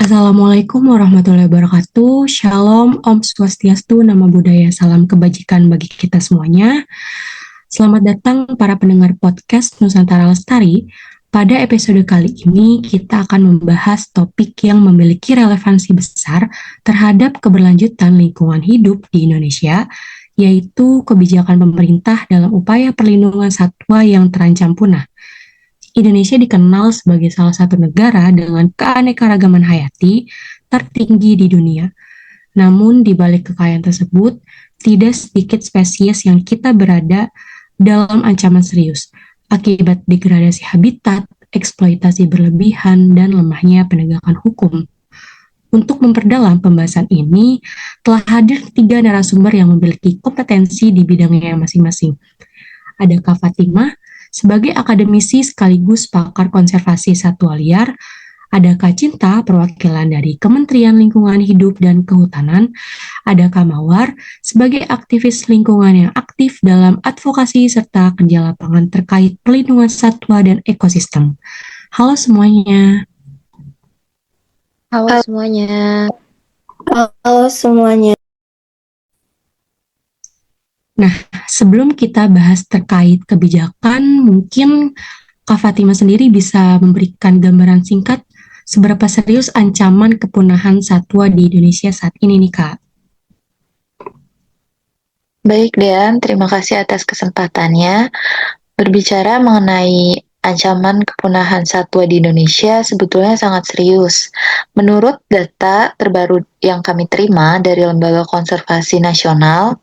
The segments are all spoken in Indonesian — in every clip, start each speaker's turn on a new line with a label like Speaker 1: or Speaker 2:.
Speaker 1: Assalamualaikum warahmatullahi wabarakatuh. Shalom, Om Swastiastu, Namo Buddhaya, salam kebajikan bagi kita semuanya. Selamat datang para pendengar podcast Nusantara Lestari. Pada episode kali ini kita akan membahas topik yang memiliki relevansi besar terhadap keberlanjutan lingkungan hidup di Indonesia, yaitu kebijakan pemerintah dalam upaya perlindungan satwa yang terancam punah. Indonesia dikenal sebagai salah satu negara dengan keanekaragaman hayati tertinggi di dunia. Namun, di balik kekayaan tersebut, tidak sedikit spesies yang kita berada dalam ancaman serius akibat degradasi habitat, eksploitasi berlebihan, dan lemahnya penegakan hukum. Untuk memperdalam pembahasan ini, telah hadir 3 narasumber yang memiliki kompetensi di bidangnya masing-masing. Ada Kak Fatimah, sebagai akademisi sekaligus pakar konservasi satwa liar, ada Kak Cinta, perwakilan dari Kementerian Lingkungan Hidup dan Kehutanan, ada Kak Mawar, sebagai aktivis lingkungan yang aktif dalam advokasi serta kerja lapangan terkait pelindungan satwa dan ekosistem. Halo semuanya.
Speaker 2: Halo semuanya.
Speaker 3: Halo semuanya.
Speaker 1: Nah, sebelum kita bahas terkait kebijakan, mungkin Kak Fatima sendiri bisa memberikan gambaran singkat seberapa serius ancaman kepunahan satwa di Indonesia saat ini nih, Kak?
Speaker 2: Baik, Dean, terima kasih atas kesempatannya. Berbicara mengenai ancaman kepunahan satwa di Indonesia sebetulnya sangat serius. Menurut data terbaru yang kami terima dari Lembaga Konservasi Nasional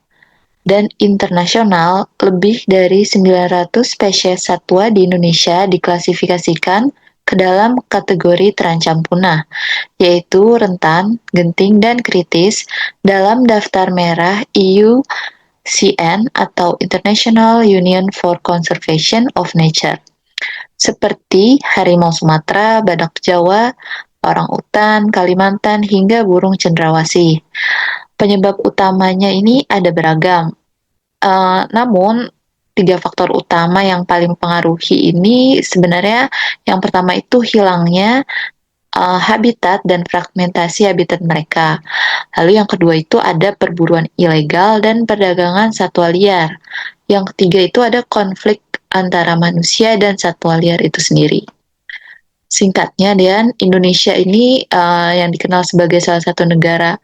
Speaker 2: dan internasional, lebih dari 900 spesies satwa di Indonesia diklasifikasikan ke dalam kategori terancam punah, yaitu rentan, genting, dan kritis dalam daftar merah IUCN atau International Union for Conservation of Nature, seperti harimau Sumatera, badak Jawa, orang utan, Kalimantan, hingga burung cendrawasih. Penyebab utamanya ini ada beragam. Namun, 3 faktor utama yang paling mempengaruhi ini sebenarnya yang pertama itu hilangnya habitat dan fragmentasi habitat mereka. Lalu yang kedua itu ada perburuan ilegal dan perdagangan satwa liar. Yang ketiga itu ada konflik antara manusia dan satwa liar itu sendiri. Singkatnya, Dan, Indonesia ini yang dikenal sebagai salah satu negara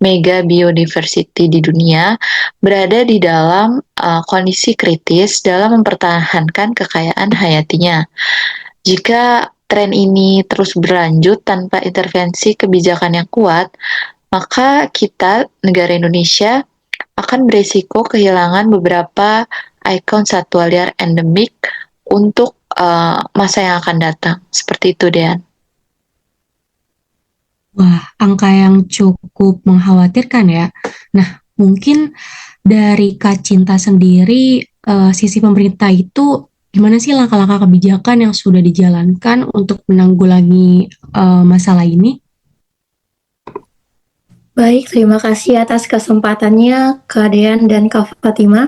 Speaker 2: mega biodiversity di dunia, berada di dalam kondisi kritis dalam mempertahankan kekayaan hayatinya. Jika tren ini terus berlanjut tanpa intervensi kebijakan yang kuat, maka kita, negara Indonesia, akan berisiko kehilangan beberapa ikon satwa liar endemik untuk masa yang akan datang. Seperti itu, Dean.
Speaker 1: Wah, angka yang cukup mengkhawatirkan ya. Nah, mungkin dari Kak Cinta sendiri, sisi pemerintah itu gimana sih langkah-langkah kebijakan yang sudah dijalankan untuk menanggulangi masalah ini?
Speaker 3: Baik, terima kasih atas kesempatannya Kak Dean dan Kak Fatima.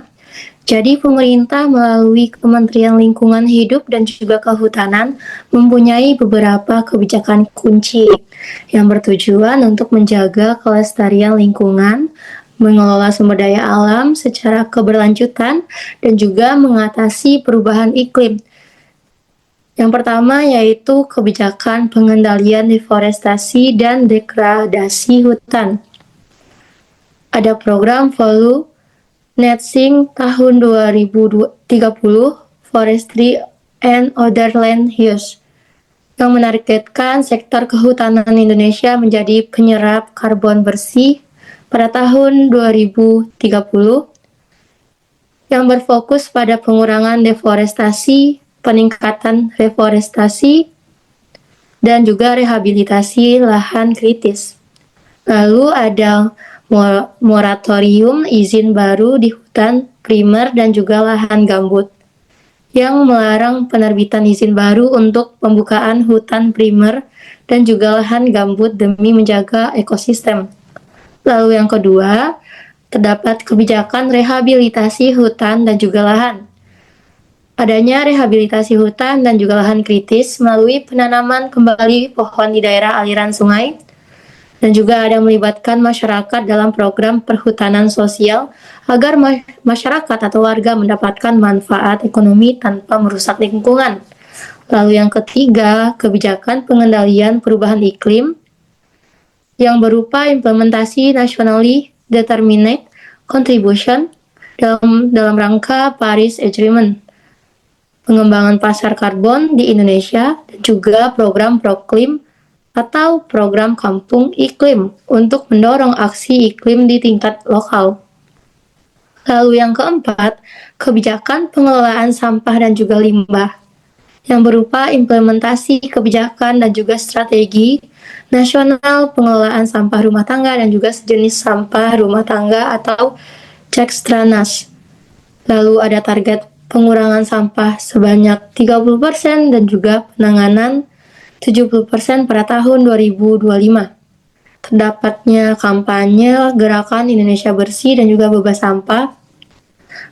Speaker 3: Jadi pemerintah melalui Kementerian Lingkungan Hidup dan juga Kehutanan mempunyai beberapa kebijakan kunci yang bertujuan untuk menjaga kelestarian lingkungan, mengelola sumber daya alam secara keberlanjutan, dan juga mengatasi perubahan iklim. Yang pertama yaitu kebijakan pengendalian deforestasi dan degradasi hutan. Ada program Follow Net Sink tahun 2030 Forestry and Other Land Use yang menargetkan sektor kehutanan Indonesia menjadi penyerap karbon bersih pada tahun 2030 yang berfokus pada pengurangan deforestasi, peningkatan reforestasi, dan juga rehabilitasi lahan kritis. Lalu ada moratorium izin baru di hutan primer dan juga lahan gambut yang melarang penerbitan izin baru untuk pembukaan hutan primer dan juga lahan gambut demi menjaga ekosistem. Lalu yang kedua, terdapat kebijakan rehabilitasi hutan dan juga lahan. Adanya rehabilitasi hutan dan juga lahan kritis melalui penanaman kembali pohon di daerah aliran sungai, dan juga ada melibatkan masyarakat dalam program perhutanan sosial agar masyarakat atau warga mendapatkan manfaat ekonomi tanpa merusak lingkungan. Lalu yang ketiga, kebijakan pengendalian perubahan iklim yang berupa implementasi nationally determined contribution dalam rangka Paris Agreement, pengembangan pasar karbon di Indonesia, dan juga program Proklim atau program kampung iklim untuk mendorong aksi iklim di tingkat lokal. Lalu yang keempat, kebijakan pengelolaan sampah dan juga limbah yang berupa implementasi kebijakan dan juga strategi nasional pengelolaan sampah rumah tangga dan juga sejenis sampah rumah tangga atau Cekstranas. Lalu ada target pengurangan sampah sebanyak 30% dan juga penanganan 70% pada tahun 2025. Terdapatnya kampanye Gerakan Indonesia Bersih dan juga Bebas Sampah.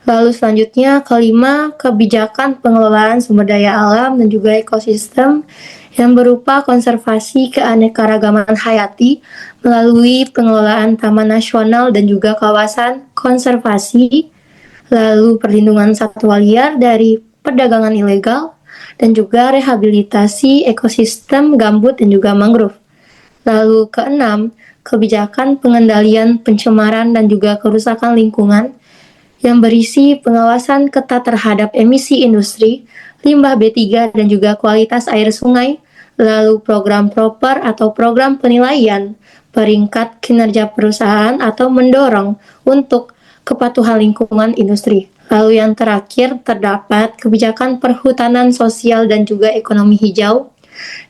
Speaker 3: Lalu selanjutnya, kelima, kebijakan pengelolaan sumber daya alam dan juga ekosistem yang berupa konservasi keanekaragaman hayati melalui pengelolaan taman nasional dan juga kawasan konservasi, lalu perlindungan satwa liar dari perdagangan ilegal, dan juga rehabilitasi ekosistem gambut dan juga mangrove. Lalu keenam, kebijakan pengendalian pencemaran dan juga kerusakan lingkungan yang berisi pengawasan ketat terhadap emisi industri, limbah B3 dan juga kualitas air sungai, lalu program proper atau program penilaian peringkat kinerja perusahaan atau mendorong untuk kepatuhan lingkungan industri. Lalu yang terakhir, terdapat kebijakan perhutanan sosial dan juga ekonomi hijau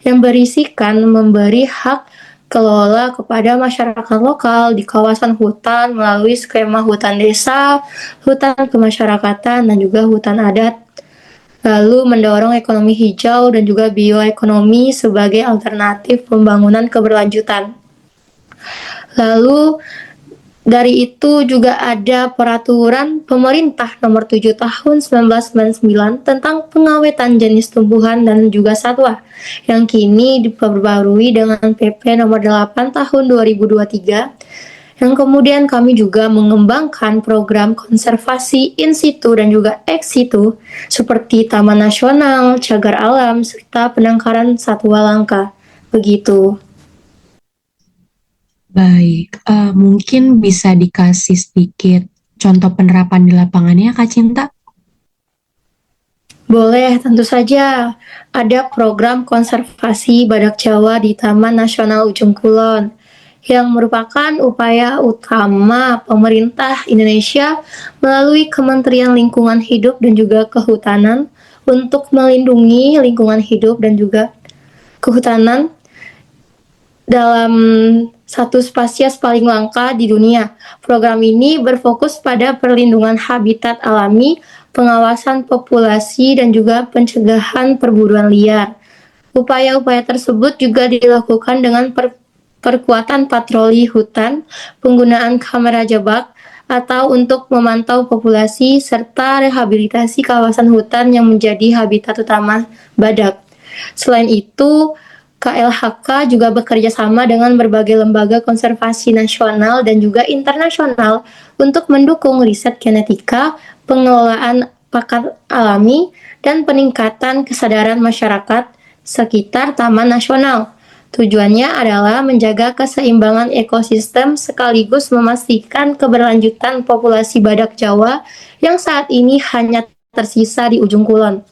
Speaker 3: yang berisikan memberi hak kelola kepada masyarakat lokal di kawasan hutan melalui skema hutan desa, hutan kemasyarakatan, dan juga hutan adat. Lalu mendorong ekonomi hijau dan juga bioekonomi sebagai alternatif pembangunan keberlanjutan. Lalu dari itu juga ada peraturan pemerintah nomor 7 tahun 1999 tentang pengawetan jenis tumbuhan dan juga satwa yang kini diperbarui dengan PP nomor 8 tahun 2023, yang kemudian kami juga mengembangkan program konservasi in situ dan juga ex situ seperti taman nasional, cagar alam, serta penangkaran satwa langka. Begitu.
Speaker 1: Baik, mungkin bisa dikasih sedikit contoh penerapan di lapangannya, Kak Cinta?
Speaker 3: Boleh, tentu saja. Ada program konservasi badak Jawa di Taman Nasional Ujung Kulon, yang merupakan upaya utama pemerintah Indonesia melalui Kementerian Lingkungan Hidup dan juga Kehutanan untuk melindungi lingkungan hidup dan juga kehutanan dalam satu spesies paling langka di dunia. Program ini berfokus pada perlindungan habitat alami, pengawasan populasi, dan juga pencegahan perburuan liar. Upaya-upaya tersebut juga dilakukan dengan perkuatan patroli hutan, penggunaan kamera jebak, atau untuk memantau populasi, serta rehabilitasi kawasan hutan yang menjadi habitat utama badak. Selain itu, KLHK juga bekerja sama dengan berbagai lembaga konservasi nasional dan juga internasional untuk mendukung riset genetika, pengelolaan pakan alami, dan peningkatan kesadaran masyarakat sekitar Taman Nasional. Tujuannya adalah menjaga keseimbangan ekosistem sekaligus memastikan keberlanjutan populasi badak Jawa yang saat ini hanya tersisa di Ujung Kulon.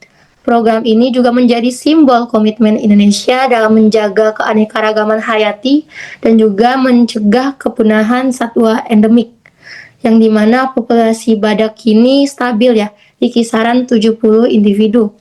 Speaker 3: Program ini juga menjadi simbol komitmen Indonesia dalam menjaga keanekaragaman hayati dan juga mencegah kepunahan satwa endemik, yang dimana populasi badak kini stabil ya, di kisaran 70 individu.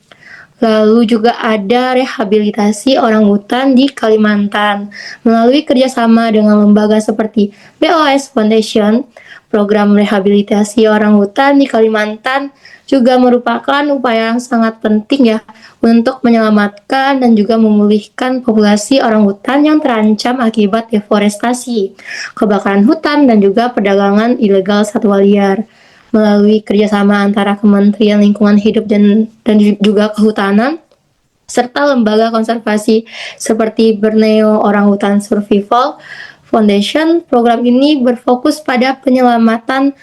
Speaker 3: Lalu juga ada rehabilitasi orangutan di Kalimantan melalui kerjasama dengan lembaga seperti BOS Foundation. Program rehabilitasi orangutan di Kalimantan juga merupakan upaya yang sangat penting ya untuk menyelamatkan dan juga memulihkan populasi orangutan yang terancam akibat deforestasi, kebakaran hutan, dan juga perdagangan ilegal satwa liar. Melalui kerjasama antara Kementerian Lingkungan Hidup dan juga Kehutanan, serta lembaga konservasi seperti Borneo Orangutan Survival Foundation. Program ini berfokus pada penyelamatan,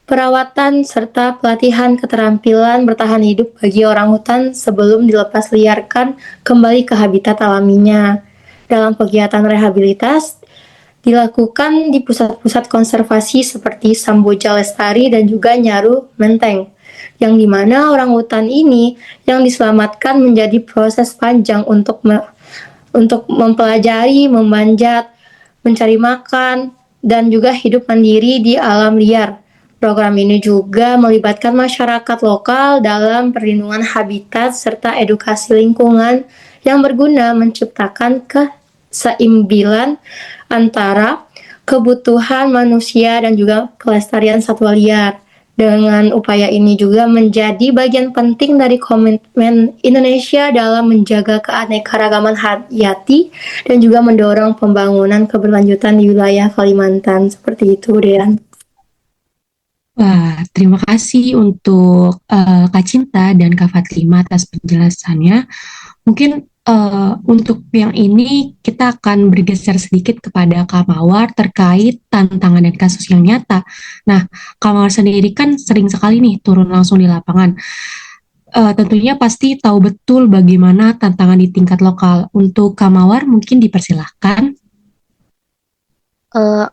Speaker 3: perawatan, serta pelatihan keterampilan bertahan hidup bagi orangutan sebelum dilepas liarkan kembali ke habitat alaminya. Dalam kegiatan rehabilitas dilakukan di pusat-pusat konservasi seperti Samboja Lestari dan juga Nyaru Menteng, yang dimana orangutan ini yang diselamatkan menjadi proses panjang untuk mempelajari, memanjat, mencari makan, dan juga hidup mandiri di alam liar. Program ini juga melibatkan masyarakat lokal dalam perlindungan habitat serta edukasi lingkungan yang berguna menciptakan keseimbangan antara kebutuhan manusia dan juga kelestarian satwa liar. Dengan upaya ini juga menjadi bagian penting dari komitmen Indonesia dalam menjaga keanekaragaman hayati dan juga mendorong pembangunan keberlanjutan di wilayah Kalimantan. Seperti itu, Dean.
Speaker 1: Wah, terima kasih untuk Kak Cinta dan Kak Fatima atas penjelasannya. Mungkin untuk yang ini kita akan bergeser sedikit kepada Kak Mawar terkait tantangan dan kasus yang nyata. Nah, Kak Mawar sendiri kan sering sekali nih turun langsung di lapangan. Tentunya pasti tahu betul bagaimana tantangan di tingkat lokal. Untuk Kak Mawar mungkin dipersilahkan.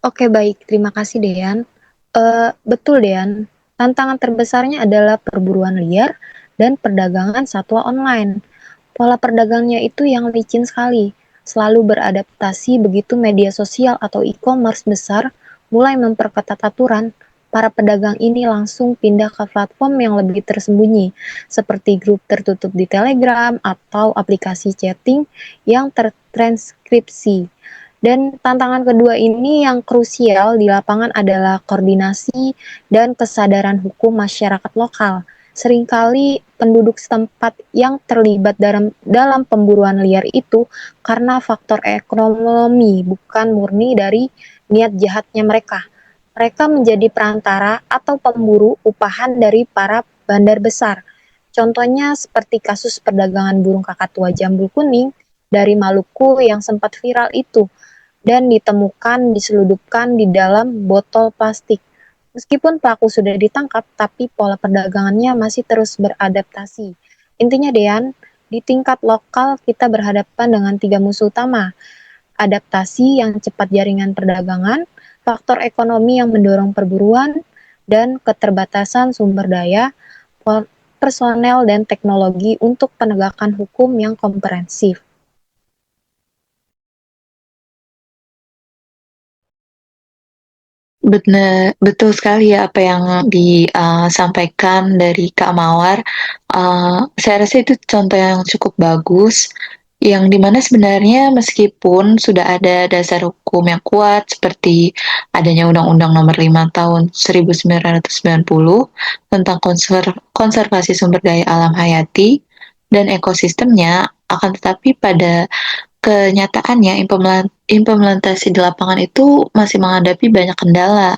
Speaker 4: Oke, baik, terima kasih Dean. Betul Dean, tantangan terbesarnya adalah perburuan liar dan perdagangan satwa online. Pola perdagangnya itu yang licin sekali, selalu beradaptasi begitu media sosial atau e-commerce besar mulai memperketat aturan. Para pedagang ini langsung pindah ke platform yang lebih tersembunyi, seperti grup tertutup di Telegram atau aplikasi chatting yang tertranskripsi. Dan tantangan kedua ini yang krusial di lapangan adalah koordinasi dan kesadaran hukum masyarakat lokal. Seringkali penduduk setempat yang terlibat dalam pemburuan liar itu karena faktor ekonomi, bukan murni dari niat jahatnya mereka. Mereka menjadi perantara atau pemburu upahan dari para bandar besar. Contohnya seperti kasus perdagangan burung kakatua jambul kuning dari Maluku yang sempat viral itu dan ditemukan diseludupkan di dalam botol plastik. Meskipun pelaku sudah ditangkap, tapi pola perdagangannya masih terus beradaptasi. Intinya Dean, di tingkat lokal kita berhadapan dengan 3 musuh utama. Adaptasi yang cepat jaringan perdagangan, faktor ekonomi yang mendorong perburuan, dan keterbatasan sumber daya, personel, dan teknologi untuk penegakan hukum yang komprehensif.
Speaker 2: Betul sekali ya apa yang disampaikan dari Kak Mawar. Saya rasa itu contoh yang cukup bagus, yang dimana sebenarnya meskipun sudah ada dasar hukum yang kuat seperti adanya Undang-Undang Nomor 5 Tahun 1990 tentang konservasi sumber daya alam hayati dan ekosistemnya, akan tetapi pada kenyataannya implementasi di lapangan itu masih menghadapi banyak kendala,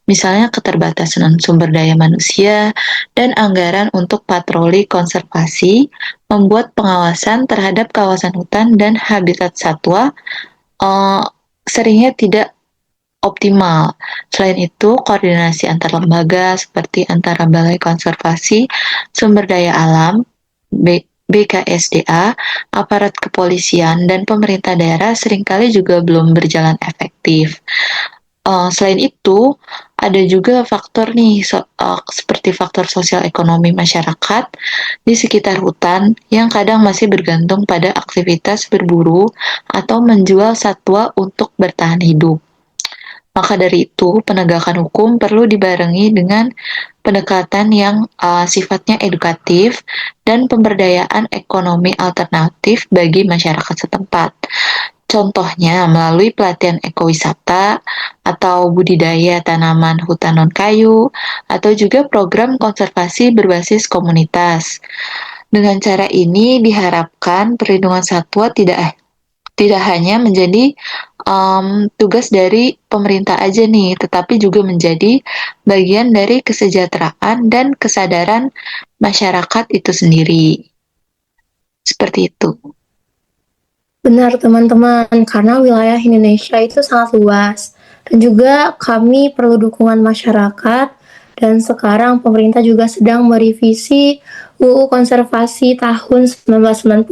Speaker 2: misalnya keterbatasan sumber daya manusia dan anggaran untuk patroli konservasi, membuat pengawasan terhadap kawasan hutan dan habitat satwa seringnya tidak optimal. Selain itu, koordinasi antar lembaga seperti antara Balai Konservasi Sumber Daya Alam, BKSDA, aparat kepolisian, dan pemerintah daerah seringkali juga belum berjalan efektif. Selain itu, ada juga faktor nih seperti faktor sosial ekonomi masyarakat di sekitar hutan yang kadang masih bergantung pada aktivitas berburu atau menjual satwa untuk bertahan hidup. Maka dari itu, penegakan hukum perlu dibarengi dengan pendekatan yang sifatnya edukatif dan pemberdayaan ekonomi alternatif bagi masyarakat setempat. Contohnya melalui pelatihan ekowisata atau budidaya tanaman hutan non-kayu, atau juga program konservasi berbasis komunitas. Dengan cara ini diharapkan perlindungan satwa tidak hanya menjadi tugas dari pemerintah aja nih, tetapi juga menjadi bagian dari kesejahteraan dan kesadaran masyarakat itu sendiri. Seperti itu.
Speaker 3: Benar teman-teman, karena wilayah Indonesia itu sangat luas dan juga kami perlu dukungan masyarakat dan sekarang pemerintah juga sedang merevisi UU Konservasi tahun 1990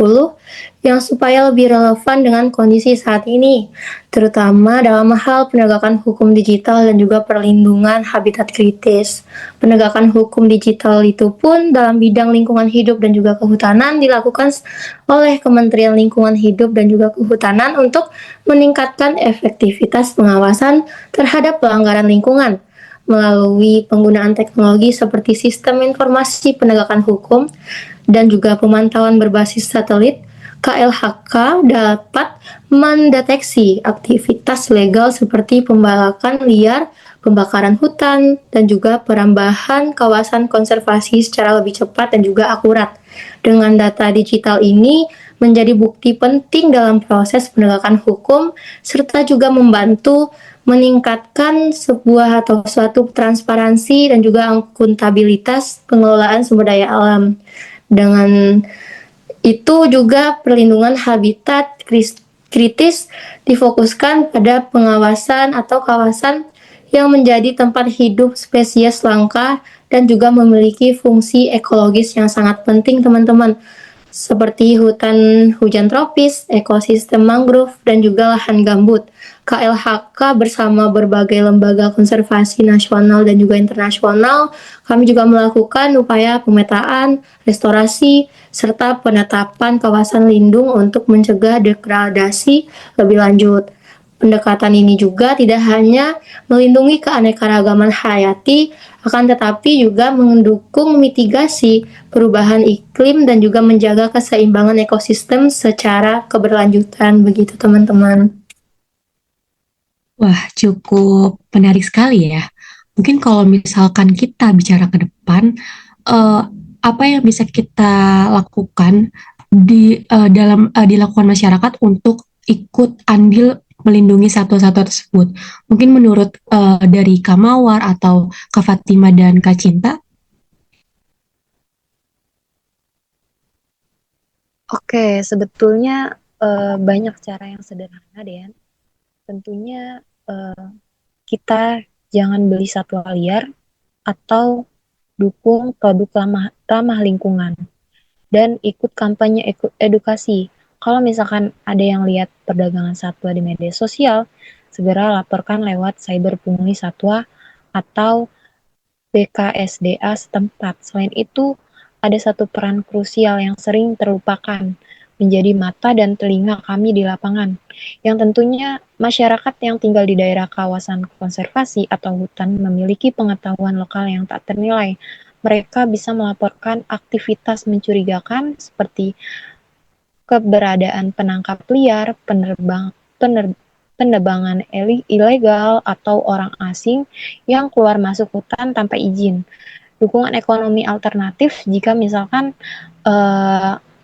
Speaker 3: yang supaya lebih relevan dengan kondisi saat ini, terutama dalam hal penegakan hukum digital dan juga perlindungan habitat kritis. Penegakan hukum digital itu pun dalam bidang lingkungan hidup dan juga kehutanan dilakukan oleh Kementerian Lingkungan Hidup dan juga Kehutanan untuk meningkatkan efektivitas pengawasan terhadap pelanggaran lingkungan melalui penggunaan teknologi seperti sistem informasi penegakan hukum dan juga pemantauan berbasis satelit. KLHK dapat mendeteksi aktivitas legal seperti pembalakan liar, pembakaran hutan, dan juga perambahan kawasan konservasi secara lebih cepat dan juga akurat. Dengan data digital ini menjadi bukti penting dalam proses penegakan hukum, serta juga membantu meningkatkan sebuah atau suatu transparansi dan juga akuntabilitas pengelolaan sumber daya alam. Dengan itu juga perlindungan habitat kritis difokuskan pada pengawasan atau kawasan yang menjadi tempat hidup spesies langka dan juga memiliki fungsi ekologis yang sangat penting teman-teman seperti hutan hujan tropis, ekosistem mangrove, dan juga lahan gambut. KLHK bersama berbagai lembaga konservasi nasional dan juga internasional, kami juga melakukan upaya pemetaan, restorasi, serta penetapan kawasan lindung untuk mencegah degradasi lebih lanjut. Pendekatan ini juga tidak hanya melindungi keanekaragaman hayati, akan tetapi juga mendukung mitigasi perubahan iklim dan juga menjaga keseimbangan ekosistem secara keberlanjutan. Begitu teman-teman.
Speaker 1: Wah, cukup menarik sekali ya. Mungkin kalau misalkan kita bicara ke depan, eh, apa yang bisa kita lakukan dilakukan masyarakat untuk ikut andil melindungi satwa-satwa tersebut? Mungkin menurut dari Kak Mawar atau Kak Fatima dan Kak Cinta.
Speaker 4: Oke, sebetulnya banyak cara yang sederhana, Den. Tentunya kita jangan beli satwa liar atau dukung produk ramah lingkungan dan ikut kampanye edukasi. Kalau misalkan ada yang lihat perdagangan satwa di media sosial, segera laporkan lewat cyber pungli satwa atau BKSDA setempat. Selain itu, ada satu peran krusial yang sering terlupakan, menjadi mata dan telinga kami di lapangan, yang tentunya masyarakat yang tinggal di daerah kawasan konservasi atau hutan memiliki pengetahuan lokal yang tak ternilai. Mereka bisa melaporkan aktivitas mencurigakan seperti keberadaan penangkap liar, penebangan ilegal, atau orang asing yang keluar masuk hutan tanpa izin. Dukungan ekonomi alternatif jika misalkan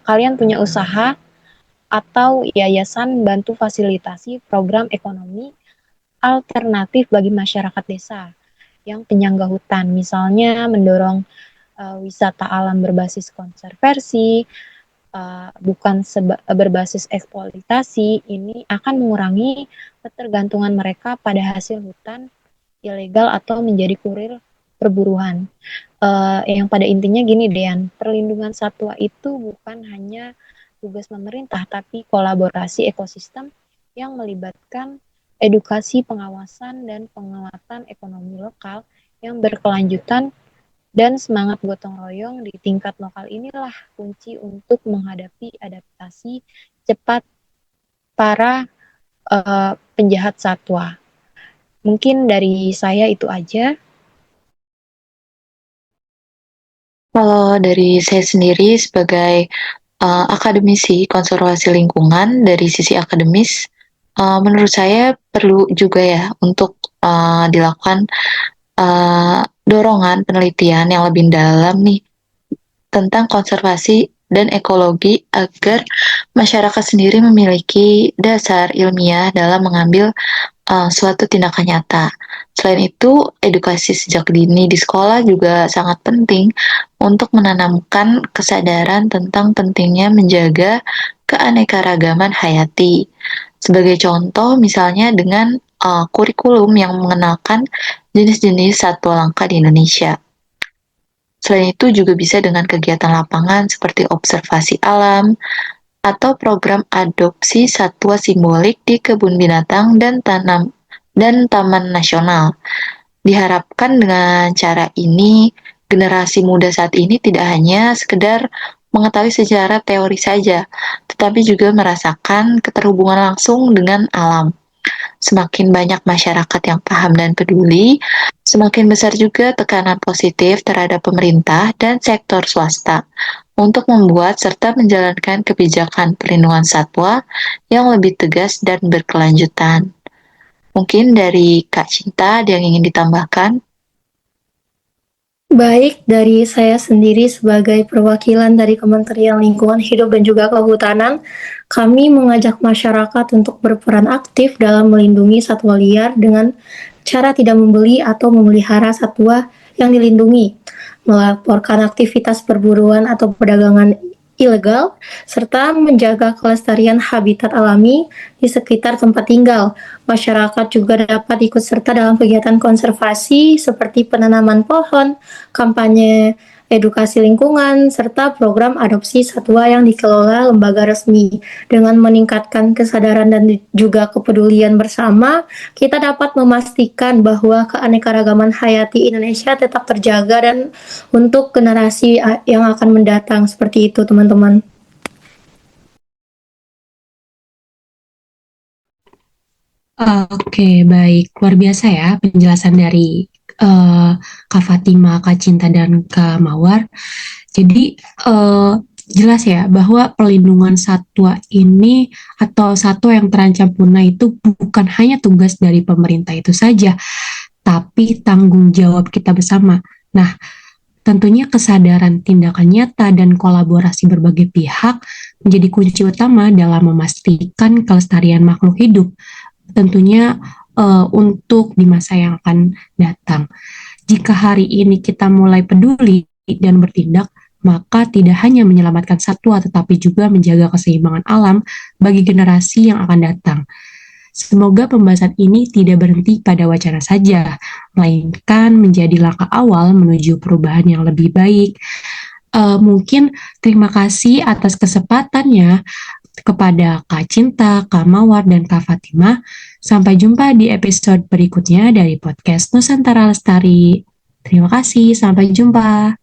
Speaker 4: kalian punya usaha atau yayasan bantu fasilitasi program ekonomi alternatif bagi masyarakat desa yang penyangga hutan, misalnya mendorong wisata alam berbasis konservasi, bukan berbasis eksploitasi. Ini akan mengurangi ketergantungan mereka pada hasil hutan ilegal atau menjadi kurir perburuan. Yang pada intinya gini, Dean, perlindungan satwa itu bukan hanya tugas pemerintah, tapi kolaborasi ekosistem yang melibatkan edukasi, pengawasan, dan penguatan ekonomi lokal yang berkelanjutan, dan semangat gotong royong di tingkat lokal inilah kunci untuk menghadapi adaptasi cepat para penjahat satwa. Mungkin dari saya itu aja.
Speaker 2: Kalau dari saya sendiri sebagai akademisi konservasi lingkungan dari sisi akademis, menurut saya perlu juga ya untuk dilakukan dorongan penelitian yang lebih dalam nih tentang konservasi dan ekologi agar masyarakat sendiri memiliki dasar ilmiah dalam mengambil suatu tindakan nyata. Selain itu, edukasi sejak dini di sekolah juga sangat penting untuk menanamkan kesadaran tentang pentingnya menjaga keanekaragaman hayati. Sebagai contoh, misalnya dengan kurikulum yang mengenalkan jenis-jenis satwa langka di Indonesia. Selain itu juga bisa dengan kegiatan lapangan seperti observasi alam, atau program adopsi satwa simbolik di kebun binatang dan taman nasional. Diharapkan dengan cara ini, generasi muda saat ini tidak hanya sekedar mengetahui sejarah teori saja, tetapi juga merasakan keterhubungan langsung dengan alam. Semakin banyak masyarakat yang paham dan peduli, semakin besar juga tekanan positif terhadap pemerintah dan sektor swasta untuk membuat serta menjalankan kebijakan perlindungan satwa yang lebih tegas dan berkelanjutan. Mungkin dari Kak Cinta ada yang ingin ditambahkan?
Speaker 3: Baik, dari saya sendiri sebagai perwakilan dari Kementerian Lingkungan Hidup dan juga Kehutanan, kami mengajak masyarakat untuk berperan aktif dalam melindungi satwa liar dengan cara tidak membeli atau memelihara satwa yang dilindungi, melaporkan aktivitas perburuan atau perdagangan ilegal, serta menjaga kelestarian habitat alami di sekitar tempat tinggal. Masyarakat juga dapat ikut serta dalam kegiatan konservasi seperti penanaman pohon, kampanye edukasi lingkungan, serta program adopsi satwa yang dikelola lembaga resmi. Dengan meningkatkan kesadaran dan juga kepedulian bersama, kita dapat memastikan bahwa keanekaragaman hayati Indonesia tetap terjaga dan untuk generasi yang akan mendatang. Seperti itu, teman-teman.
Speaker 1: Oke, baik. Luar biasa ya penjelasan dari Kak Fatima, Kak Cinta, dan Kak Mawar. Jadi jelas ya bahwa perlindungan satwa ini atau satwa yang terancam punah itu bukan hanya tugas dari pemerintah itu saja, tapi tanggung jawab kita bersama. Nah, tentunya kesadaran tindakan nyata dan kolaborasi berbagai pihak menjadi kunci utama dalam memastikan kelestarian makhluk hidup, tentunya untuk di masa yang akan datang. Jika hari ini kita mulai peduli dan bertindak, maka tidak hanya menyelamatkan satwa, tetapi juga menjaga keseimbangan alam bagi generasi yang akan datang. Semoga pembahasan ini tidak berhenti pada wacana saja, melainkan menjadi langkah awal menuju perubahan yang lebih baik. Mungkin terima kasih atas kesempatannya kepada Kak Cinta, Kak Mawar, dan Kak Fatima. Sampai jumpa di episode berikutnya dari podcast Nusantara Lestari. Terima kasih, sampai jumpa.